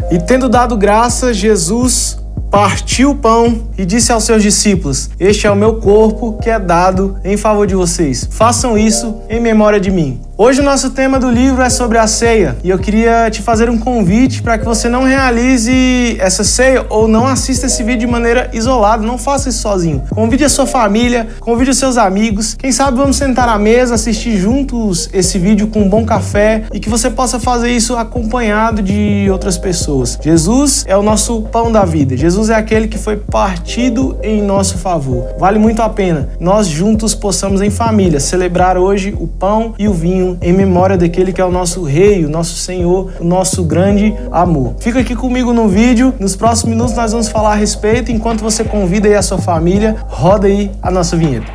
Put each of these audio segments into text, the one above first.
E tendo dado graças, Jesus partiu o pão e disse aos seus discípulos: este é o meu corpo que é dado em favor de vocês. Façam isso em memória de mim. Hoje o nosso tema do livro é sobre a ceia e eu queria te fazer um convite para que você não realize essa ceia ou não assista esse vídeo de maneira isolada, não faça isso sozinho. Convide a sua família, convide os seus amigos, quem sabe vamos sentar à mesa, assistir juntos esse vídeo com um bom café e que você possa fazer isso acompanhado de outras pessoas. Jesus é o nosso pão da vida, Jesus é aquele que foi partido em nosso favor. Vale muito a pena nós juntos possamos em família celebrar hoje o pão e o vinho em memória daquele que é o nosso Rei, o nosso Senhor, o nosso grande amor. Fica aqui comigo no vídeo, nos próximos minutos nós vamos falar a respeito, enquanto você convida aí a sua família, roda aí a nossa vinheta.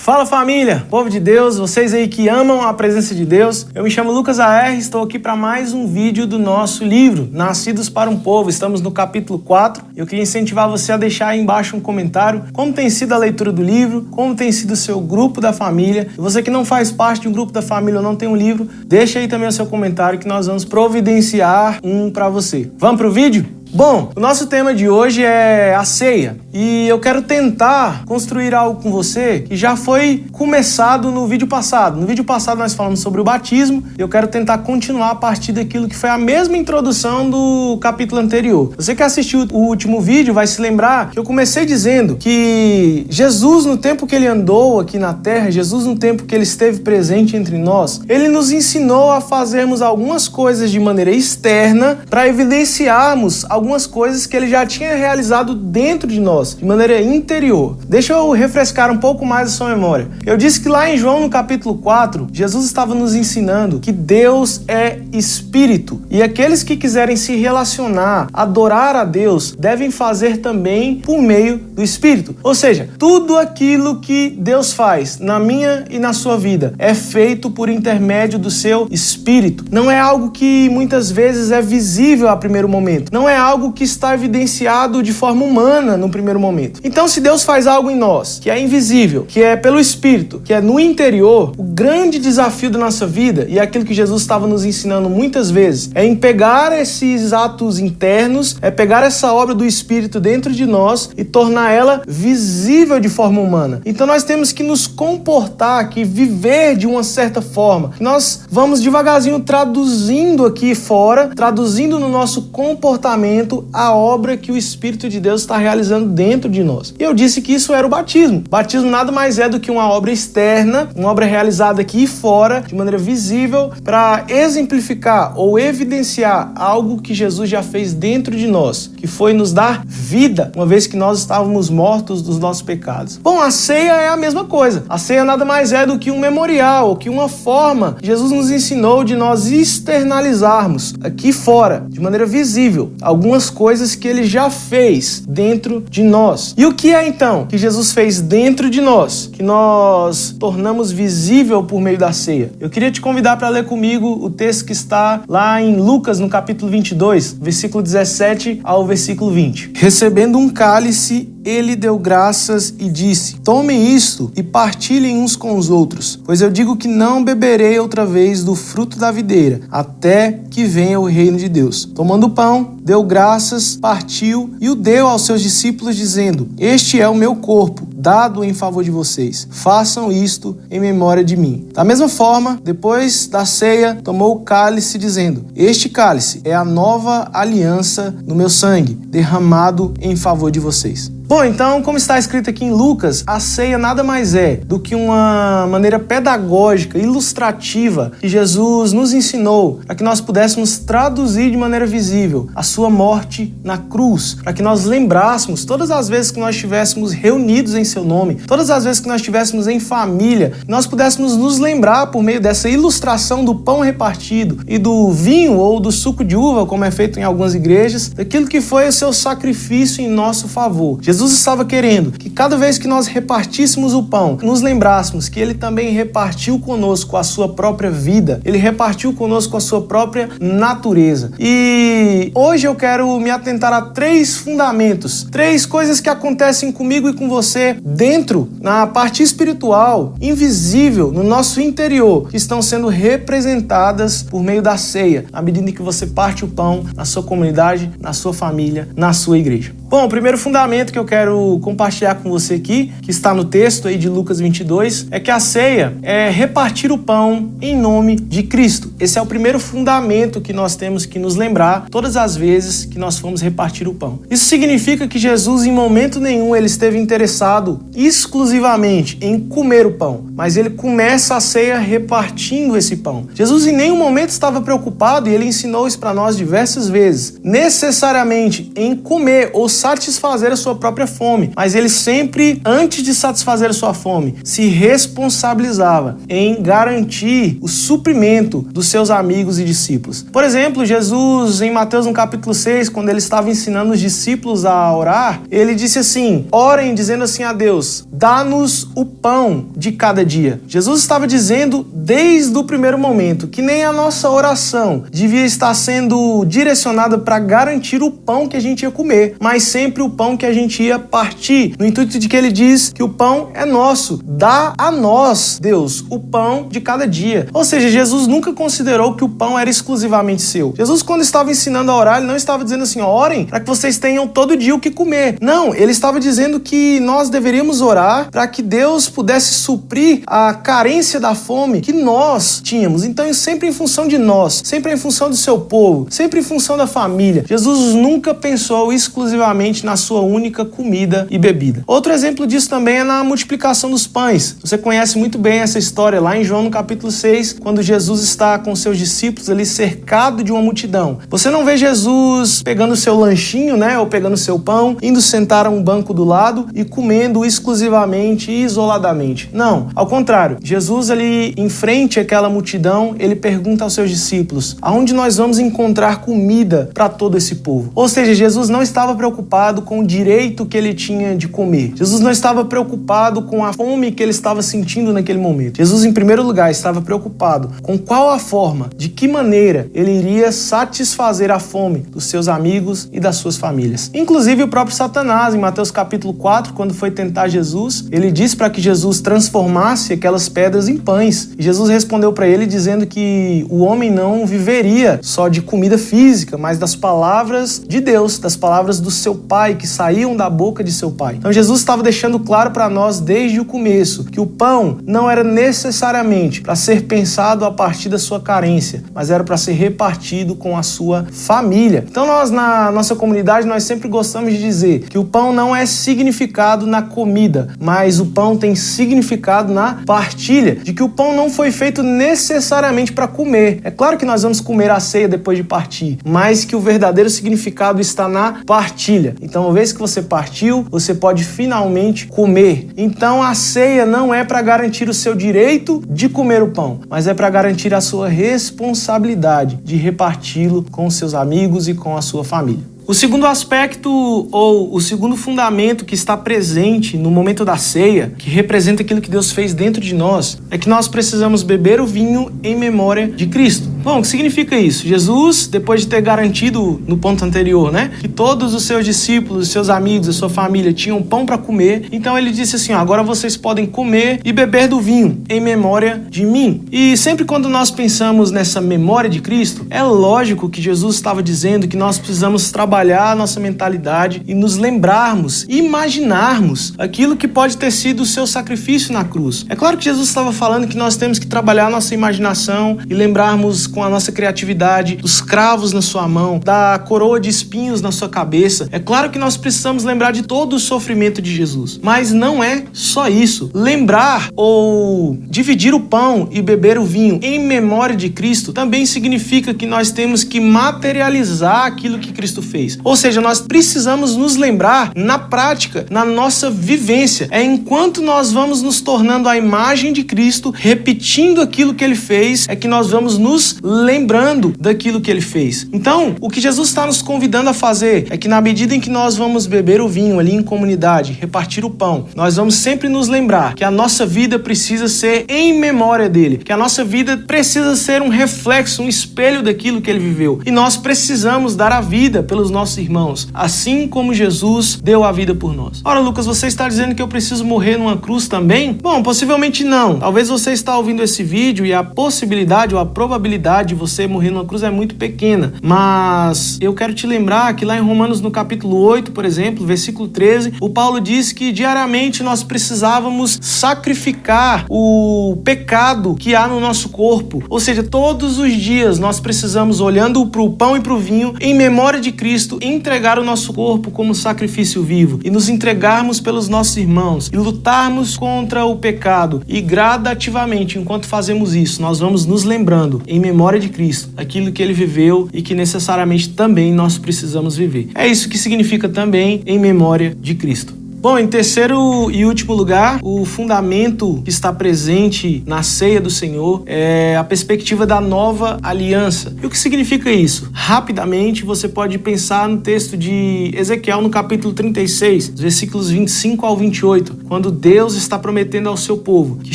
Fala família, povo de Deus, vocês aí que amam a presença de Deus. Eu me chamo Lucas AR, estou aqui para mais um vídeo do nosso livro, Nascidos para um Povo. Estamos no capítulo 4. Eu queria incentivar você a deixar aí embaixo um comentário como tem sido a leitura do livro, como tem sido o seu grupo da família. E você que não faz parte de um grupo da família ou não tem um livro, deixa aí também o seu comentário que nós vamos providenciar um para você. Vamos pro vídeo? Bom, o nosso tema de hoje é a ceia e eu quero tentar construir algo com você que já foi começado no vídeo passado. No vídeo passado nós falamos sobre o batismo e eu quero tentar continuar a partir daquilo que foi a mesma introdução do capítulo anterior. Você que assistiu o último vídeo vai se lembrar que eu comecei dizendo que Jesus, no tempo que ele andou aqui na terra, Jesus, no tempo que ele esteve presente entre nós, ele nos ensinou a fazermos algumas coisas de maneira externa para evidenciarmos algumas coisas que ele já tinha realizado dentro de nós, de maneira interior. Deixa eu refrescar um pouco mais a sua memória. Eu disse que lá em João, no capítulo 4, Jesus estava nos ensinando que Deus é Espírito e aqueles que quiserem se relacionar, adorar a Deus, devem fazer também por meio do Espírito. Ou seja, tudo aquilo que Deus faz na minha e na sua vida é feito por intermédio do seu Espírito. Não é algo que muitas vezes é visível a primeiro momento. Não é algo que está evidenciado de forma humana no primeiro momento. Então, se Deus faz algo em nós, que é invisível, que é pelo Espírito, que é no interior, o grande desafio da nossa vida, e é aquilo que Jesus estava nos ensinando muitas vezes, é em pegar esses atos internos, é pegar essa obra do Espírito dentro de nós e tornar ela visível de forma humana. Então, nós temos que nos comportar, que viver de uma certa forma. Nós vamos devagarzinho traduzindo aqui fora, traduzindo no nosso comportamento a obra que o Espírito de Deus está realizando dentro de nós. E eu disse que isso era o batismo. Batismo nada mais é do que uma obra externa, uma obra realizada aqui fora, de maneira visível, para exemplificar ou evidenciar algo que Jesus já fez dentro de nós, que foi nos dar vida, uma vez que nós estávamos mortos dos nossos pecados. Bom, a ceia é a mesma coisa. A ceia nada mais é do que um memorial, que uma forma que Jesus nos ensinou de nós externalizarmos aqui fora, de maneira visível, algumas coisas que ele já fez dentro de nós. E o que é então que Jesus fez dentro de nós, que nós tornamos visível por meio da ceia? Eu queria te convidar para ler comigo o texto que está lá em Lucas, no capítulo 22, versículo 17 ao versículo 20. Recebendo um cálice, ele deu graças e disse: tomem isto e partilhem uns com os outros, pois eu digo que não beberei outra vez do fruto da videira, até que venha o reino de Deus. Tomando o pão, deu graças, partiu e o deu aos seus discípulos, dizendo: este é o meu corpo, dado em favor de vocês. Façam isto em memória de mim. Da mesma forma, depois da ceia, tomou o cálice, dizendo: este cálice é a nova aliança no meu sangue, derramado em favor de vocês. Bom, então, como está escrito aqui em Lucas, a ceia nada mais é do que uma maneira pedagógica, ilustrativa, que Jesus nos ensinou para que nós pudéssemos traduzir de maneira visível a sua morte na cruz, para que nós lembrássemos todas as vezes que nós estivéssemos reunidos em seu nome, todas as vezes que nós estivéssemos em família, nós pudéssemos nos lembrar por meio dessa ilustração do pão repartido e do vinho ou do suco de uva, como é feito em algumas igrejas, daquilo que foi o seu sacrifício em nosso favor. Jesus Jesus estava querendo que cada vez que nós repartíssemos o pão, nos lembrássemos que ele também repartiu conosco a sua própria vida, ele repartiu conosco a sua própria natureza. E hoje eu quero me atentar a 3 fundamentos, 3 coisas que acontecem comigo e com você dentro, na parte espiritual, invisível, no nosso interior, que estão sendo representadas por meio da ceia, à medida que você parte o pão na sua comunidade, na sua família, na sua igreja. Bom, o primeiro fundamento que eu quero compartilhar com você aqui, que está no texto aí de Lucas 22, é que a ceia é repartir o pão em nome de Cristo. Esse é o primeiro fundamento que nós temos que nos lembrar todas as vezes que nós formos repartir o pão. Isso significa que Jesus, em momento nenhum, ele esteve interessado exclusivamente em comer o pão, mas ele começa a ceia repartindo esse pão. Jesus em nenhum momento estava preocupado, e ele ensinou isso para nós diversas vezes, necessariamente em comer ou satisfazer a sua própria fome, mas ele sempre, antes de satisfazer a sua fome, se responsabilizava em garantir o suprimento dos seus amigos e discípulos. Por exemplo, Jesus, em Mateus no capítulo 6, quando ele estava ensinando os discípulos a orar, ele disse assim: orem dizendo assim a Deus, dá-nos o pão de cada dia. Jesus estava dizendo desde o primeiro momento que nem a nossa oração devia estar sendo direcionada para garantir o pão que a gente ia comer, mas sempre o pão que a gente ia partir, no intuito de que ele diz que o pão é nosso, dá a nós, Deus, o pão de cada dia. Ou seja, Jesus nunca considerou que o pão era exclusivamente seu. Jesus, quando estava ensinando a orar, ele não estava dizendo assim, orem para que vocês tenham todo dia o que comer. Não, ele estava dizendo que nós deveríamos orar para que Deus pudesse suprir a carência da fome que nós tínhamos. Então, sempre em função de nós, sempre em função do seu povo, sempre em função da família. Jesus nunca pensou exclusivamente na sua única comida e bebida. Outro exemplo disso também é na multiplicação dos pães. Você conhece muito bem essa história lá em João no capítulo 6, quando Jesus está com seus discípulos ali cercado de uma multidão. Você não vê Jesus pegando o seu lanchinho, ou pegando o seu pão, indo sentar a um banco do lado e comendo exclusivamente e isoladamente. Não, ao contrário. Jesus ali em frente àquela multidão, ele pergunta aos seus discípulos, aonde nós vamos encontrar comida para todo esse povo? Ou seja, Jesus não estava preocupado com o direito que ele tinha de comer. Jesus não estava preocupado com a fome que ele estava sentindo naquele momento. Jesus, em primeiro lugar, estava preocupado com qual a forma, de que maneira ele iria satisfazer a fome dos seus amigos e das suas famílias. Inclusive o próprio Satanás, em Mateus capítulo 4, quando foi tentar Jesus, ele disse para que Jesus transformasse aquelas pedras em pães. E Jesus respondeu para ele dizendo que o homem não viveria só de comida física, mas das palavras de Deus, das palavras do seu Pai, que saíam da boca de seu Pai. Então Jesus estava deixando claro para nós desde o começo que o pão não era necessariamente para ser pensado a partir da sua carência, mas era para ser repartido com a sua família. Então nós, na nossa comunidade, nós sempre gostamos de dizer que o pão não é significado na comida, mas o pão tem significado na partilha, de que o pão não foi feito necessariamente para comer. É claro que nós vamos comer a ceia depois de partir, mas que o verdadeiro significado está na partilha. Então, uma vez que você partiu, você pode finalmente comer. Então, a ceia não é para garantir o seu direito de comer o pão, mas é para garantir a sua responsabilidade de reparti-lo com os seus amigos e com a sua família. O segundo aspecto, ou o segundo fundamento que está presente no momento da ceia, que representa aquilo que Deus fez dentro de nós, é que nós precisamos beber o vinho em memória de Cristo. Bom, o que significa isso? Jesus, depois de ter garantido no ponto anterior, que todos os seus discípulos, os seus amigos, a sua família tinham pão para comer, então ele disse assim, agora vocês podem comer e beber do vinho em memória de mim. E sempre quando nós pensamos nessa memória de Cristo, é lógico que Jesus estava dizendo que nós precisamos trabalhar a nossa mentalidade e nos lembrarmos, imaginarmos aquilo que pode ter sido o seu sacrifício na cruz. É claro que Jesus estava falando que nós temos que trabalhar a nossa imaginação e lembrarmos com a nossa criatividade dos cravos na sua mão, da coroa de espinhos na sua cabeça. É claro que nós precisamos lembrar de todo o sofrimento de Jesus, mas não é só isso. Lembrar ou dividir o pão e beber o vinho em memória de Cristo também significa que nós temos que materializar aquilo que Cristo fez. Ou seja, nós precisamos nos lembrar na prática, na nossa vivência. É enquanto nós vamos nos tornando a imagem de Cristo, repetindo aquilo que Ele fez, é que nós vamos nos lembrando daquilo que ele fez. Então, o que Jesus está nos convidando a fazer é que na medida em que nós vamos beber o vinho ali em comunidade, repartir o pão, nós vamos sempre nos lembrar que a nossa vida precisa ser em memória dele, que a nossa vida precisa ser um reflexo, um espelho daquilo que ele viveu. E nós precisamos dar a vida pelos nossos irmãos, assim como Jesus deu a vida por nós. Ora, Lucas, você está dizendo que eu preciso morrer numa cruz também? Bom, possivelmente não. Talvez você está ouvindo esse vídeo e a possibilidade ou a probabilidade de você morrer numa cruz é muito pequena. Mas eu quero te lembrar que lá em Romanos, no capítulo 8, por exemplo, versículo 13, o Paulo diz que diariamente nós precisávamos sacrificar o pecado que há no nosso corpo. Ou seja, todos os dias nós precisamos, olhando para o pão e para o vinho, em memória de Cristo, entregar o nosso corpo como sacrifício vivo e nos entregarmos pelos nossos irmãos e lutarmos contra o pecado. E gradativamente, enquanto fazemos isso, nós vamos nos lembrando, em memória de Cristo, aquilo que ele viveu e que necessariamente também nós precisamos viver. É isso que significa também em memória de Cristo. Bom, em terceiro e último lugar, o fundamento que está presente na ceia do Senhor é a perspectiva da nova aliança. E o que significa isso? Rapidamente, você pode pensar no texto de Ezequiel, no capítulo 36, versículos 25 ao 28, quando Deus está prometendo ao seu povo que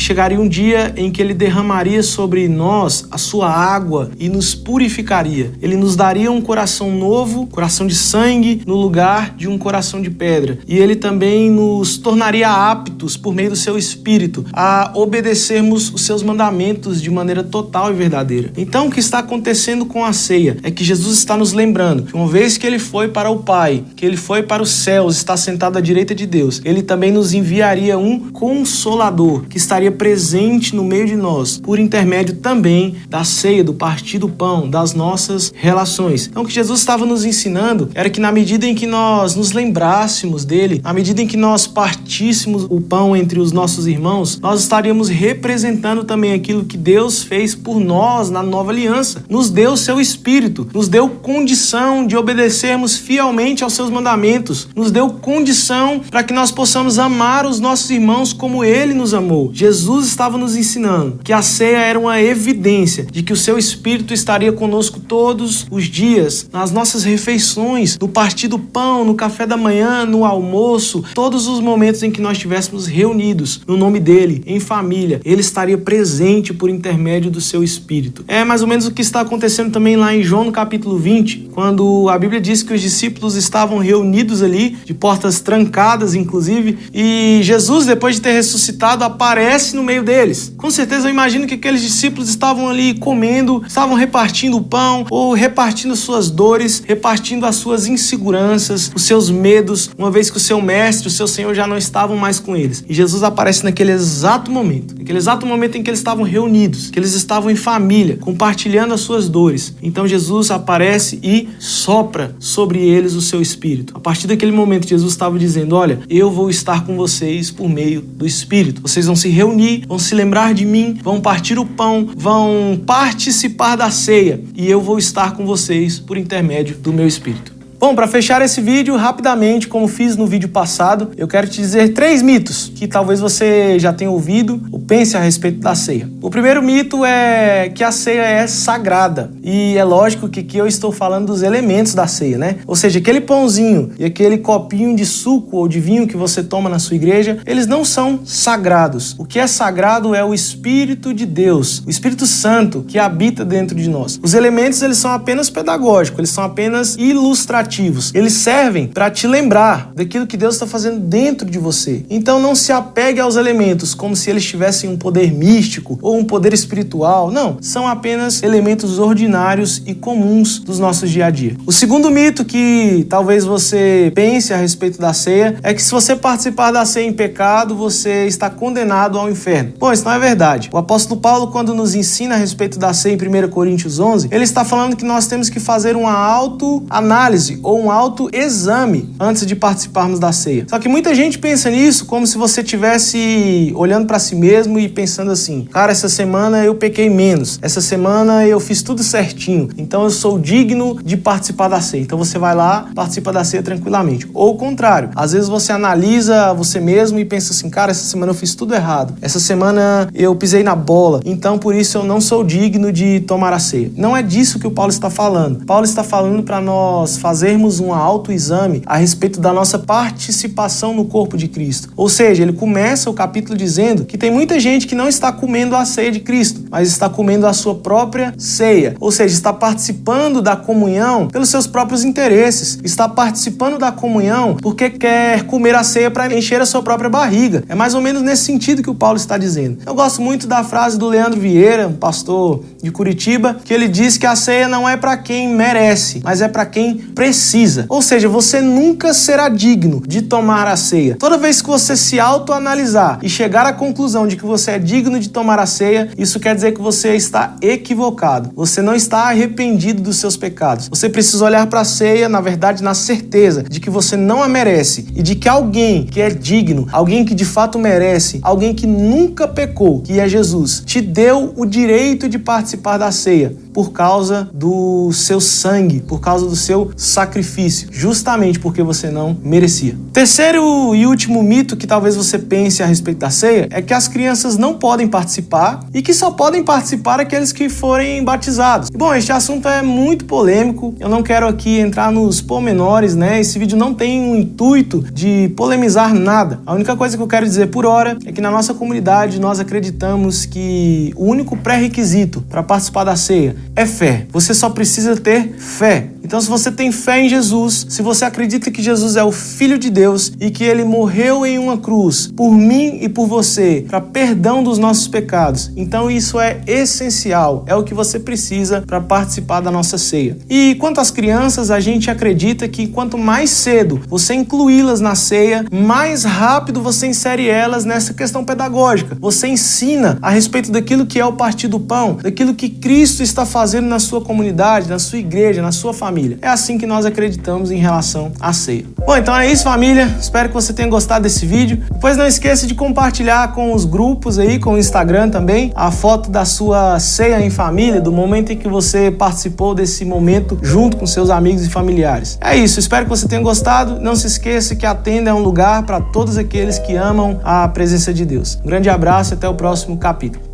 chegaria um dia em que ele derramaria sobre nós a sua água e nos purificaria. Ele nos daria um coração novo, coração de sangue, no lugar de um coração de pedra. E ele também nos tornaria aptos, por meio do seu Espírito, a obedecermos os seus mandamentos de maneira total e verdadeira. Então, o que está acontecendo com a ceia é que Jesus está nos lembrando que uma vez que ele foi para o Pai, que ele foi para os céus, está sentado à direita de Deus, ele também nos enviaria um Consolador, que estaria presente no meio de nós, por intermédio também da ceia, do partir do pão, das nossas relações. Então, o que Jesus estava nos ensinando era que na medida em que nós nos lembrássemos dele, na medida em que nós partíssemos o pão entre os nossos irmãos, nós estaríamos representando também aquilo que Deus fez por nós na nova aliança. Nos deu o seu Espírito, nos deu condição de obedecermos fielmente aos seus mandamentos, nos deu condição para que nós possamos amar os nossos irmãos como ele nos amou. Jesus estava nos ensinando que a ceia era uma evidência de que o seu Espírito estaria conosco todos os dias, nas nossas refeições, no partir do pão, no café da manhã, no almoço, todos os momentos em que nós estivéssemos reunidos no nome dele, em família, ele estaria presente por intermédio do seu Espírito. É mais ou menos o que está acontecendo também lá em João, no capítulo 20, quando a Bíblia diz que os discípulos estavam reunidos ali, de portas trancadas, inclusive, e Jesus, depois de ter ressuscitado, aparece no meio deles. Com certeza eu imagino que aqueles discípulos estavam ali comendo, estavam repartindo o pão, ou repartindo suas dores, repartindo as suas inseguranças, os seus medos, uma vez que o seu mestre, o seu Senhor já não estavam mais com eles. E Jesus aparece naquele exato momento em que eles estavam reunidos, que eles estavam em família, compartilhando as suas dores. Então Jesus aparece e sopra sobre eles o seu Espírito. A partir daquele momento, Jesus estava dizendo: olha, eu vou estar com vocês por meio do Espírito. Vocês vão se reunir, vão se lembrar de mim, vão partir o pão, vão participar da ceia, e eu vou estar com vocês por intermédio do meu Espírito. Bom, para fechar esse vídeo, rapidamente, como fiz no vídeo passado, eu quero te dizer 3 mitos que talvez você já tenha ouvido ou pense a respeito da ceia. O primeiro mito é que a ceia é sagrada. E é lógico que aqui eu estou falando dos elementos da ceia, né? Ou seja, aquele pãozinho e aquele copinho de suco ou de vinho que você toma na sua igreja, eles não são sagrados. O que é sagrado é o Espírito de Deus, o Espírito Santo que habita dentro de nós. Os elementos, eles são apenas pedagógicos, eles são apenas ilustrativos. Eles servem para te lembrar daquilo que Deus está fazendo dentro de você. Então não se apegue aos elementos como se eles tivessem um poder místico ou um poder espiritual. Não, são apenas elementos ordinários e comuns dos nossos dia a dia. O segundo mito que talvez você pense a respeito da ceia é que se você participar da ceia em pecado, você está condenado ao inferno. Bom, isso não é verdade. O apóstolo Paulo, quando nos ensina a respeito da ceia em 1 Coríntios 11, ele está falando que nós temos que fazer uma autoanálise, análise ou um autoexame antes de participarmos da ceia. Só que muita gente pensa nisso como se você estivesse olhando para si mesmo e pensando assim: cara, essa semana eu pequei menos, essa semana eu fiz tudo certinho, então eu sou digno de participar da ceia. Então você vai lá, participa da ceia tranquilamente. Ou o contrário, às vezes você analisa você mesmo e pensa assim: cara, essa semana eu fiz tudo errado, essa semana eu pisei na bola, então por isso eu não sou digno de tomar a ceia. Não é disso que o Paulo está falando. Paulo está falando para nós fazermos um autoexame a respeito da nossa participação no corpo de Cristo. Ou seja, ele começa o capítulo dizendo que tem muita gente que não está comendo a ceia de Cristo, mas está comendo a sua própria ceia. Ou seja, está participando da comunhão pelos seus próprios interesses, está participando da comunhão porque quer comer a ceia para encher a sua própria barriga. É mais ou menos nesse sentido que o Paulo está dizendo. Eu gosto muito da frase do Leandro Vieira, um pastor de Curitiba, que ele diz que a ceia não é para quem merece, mas é para quem precisa. Ou seja, você nunca será digno de tomar a ceia. Toda vez que você se autoanalisar e chegar à conclusão de que você é digno de tomar a ceia, isso quer dizer que você está equivocado. Você não está arrependido dos seus pecados. Você precisa olhar para a ceia, na verdade, na certeza de que você não a merece e de que alguém que é digno, alguém que de fato merece, alguém que nunca pecou, que é Jesus, te deu o direito de participar da ceia por causa do seu sangue, por causa do seu sacrifício, justamente porque você não merecia. Terceiro e último mito que talvez você pense a respeito da ceia é que as crianças não podem participar e que só podem participar aqueles que forem batizados. Bom, este assunto é muito polêmico, eu não quero aqui entrar nos pormenores, né? Esse vídeo não tem o intuito de polemizar nada. A única coisa que eu quero dizer por hora é que na nossa comunidade nós acreditamos que o único pré-requisito para participar da ceia é fé. Você só precisa ter fé. Então, se você tem fé em Jesus, se você acredita que Jesus é o Filho de Deus e que Ele morreu em uma cruz por mim e por você, para perdão dos nossos pecados, então isso é essencial, é o que você precisa para participar da nossa ceia. E quanto às crianças, a gente acredita que quanto mais cedo você incluí-las na ceia, mais rápido você insere elas nessa questão pedagógica. Você ensina a respeito daquilo que é o partir do pão, daquilo que Cristo está fazendo na sua comunidade, na sua igreja, na sua família. É assim que nós acreditamos em relação à ceia. Bom, então é isso, família. Espero que você tenha gostado desse vídeo. Depois não esqueça de compartilhar com os grupos aí, com o Instagram também, a foto da sua ceia em família, do momento em que você participou desse momento junto com seus amigos e familiares. É isso, espero que você tenha gostado. Não se esqueça que a tenda é um lugar para todos aqueles que amam a presença de Deus. Um grande abraço e até o próximo capítulo.